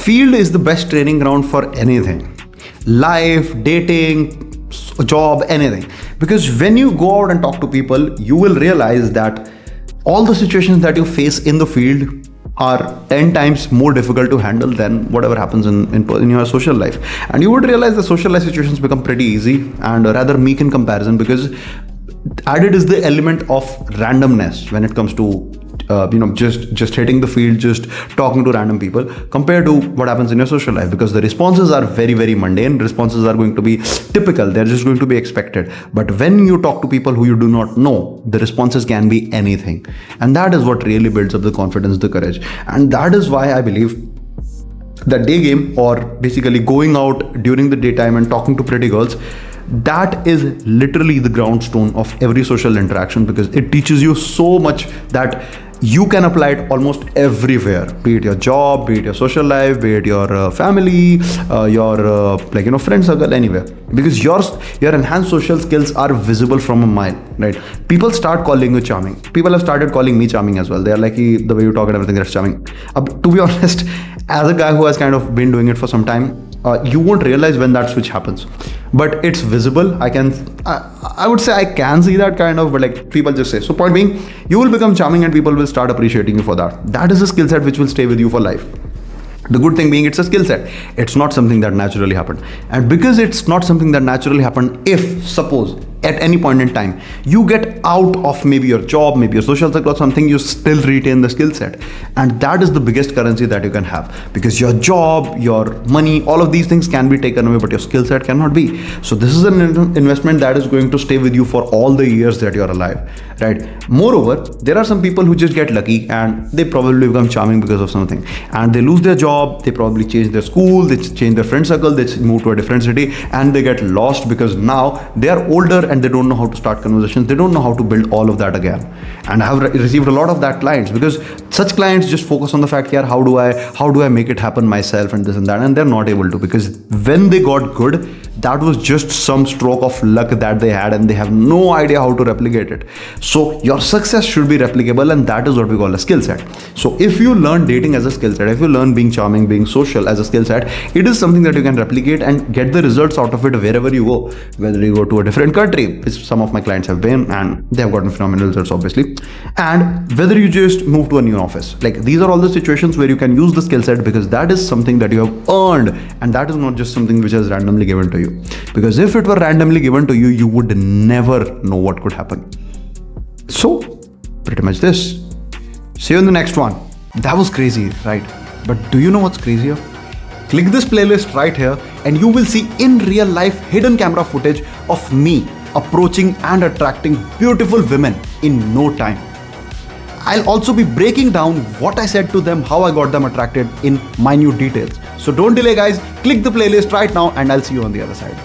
Field is the best training ground for anything. Life, dating, job, anything. Because when you go out and talk to people, you will realize that all the situations that you face in the field are 10 times more difficult to handle than whatever happens in your social life. And you would realize the social life situations become pretty easy and rather meek in comparison, because added is the element of randomness when it comes to just hitting the field, just talking to random people, compared to what happens in your social life, because the responses are very, very mundane. Responses are going to be typical. They're just going to be expected. But when you talk to people who you do not know, the responses can be anything. And that is what really builds up the confidence, the courage. And that is why I believe that day game, or basically going out during the daytime and talking to pretty girls, that is literally the ground stone of every social interaction, because it teaches you so much that you can apply it almost everywhere, be it your job, be it your social life, be it your family, your friend circle, anywhere, because your enhanced social skills are visible from a mile, right? People start calling you charming. People have started calling me charming as well. They are like, the way you talk and everything, that's charming. To be honest, as a guy who has kind of been doing it for some time, you won't realize when that switch happens, but it's visible. I would say I can see that kind of, but like people just say. So point being, you will become charming and people will start appreciating you for that. That is a skill set which will stay with you for life. The good thing being, it's a skill set. It's not something that naturally happened. And because it's not something that naturally happened, if suppose at any point in time you get out of maybe your job, maybe your social circle or something, you still retain the skill set. And that is the biggest currency that you can have, because your job, your money, all of these things can be taken away, but your skill set cannot be. So this is an investment that is going to stay with you for all the years that you're alive, right? Moreover, there are some people who just get lucky and they probably become charming because of something, and they lose their job, they probably change their school, they change their friend circle, they move to a different city, and they get lost because now they are older and they don't know how to start conversations. They don't know how to build all of that again. And I have received a lot of that clients, because such clients just focus on the fact, yeah, how do I make it happen myself and this and that, and they're not able to, because when they got good, that was just some stroke of luck that they had, and they have no idea how to replicate it. So your success should be replicable, and that is what we call a skill set. So if you learn dating as a skill set, if you learn being charming, being social as a skill set, it is something that you can replicate and get the results out of it wherever you go. Whether you go to a different country, which some of my clients have been, and they have gotten phenomenal results obviously, and whether you just move to a new office, like these are all the situations where you can use the skill set, because that is something that you have earned, and that is not just something which is randomly given to you. Because if it were randomly given to you, you would never know what could happen. So pretty much this. See you in the next one. That was crazy, right? But do you know what's crazier? Click this playlist right here and you will see in real life hidden camera footage of me approaching and attracting beautiful women in no time. I'll also be breaking down what I said to them, how I got them attracted in minute details. So don't delay, guys. Click the playlist right now and I'll see you on the other side.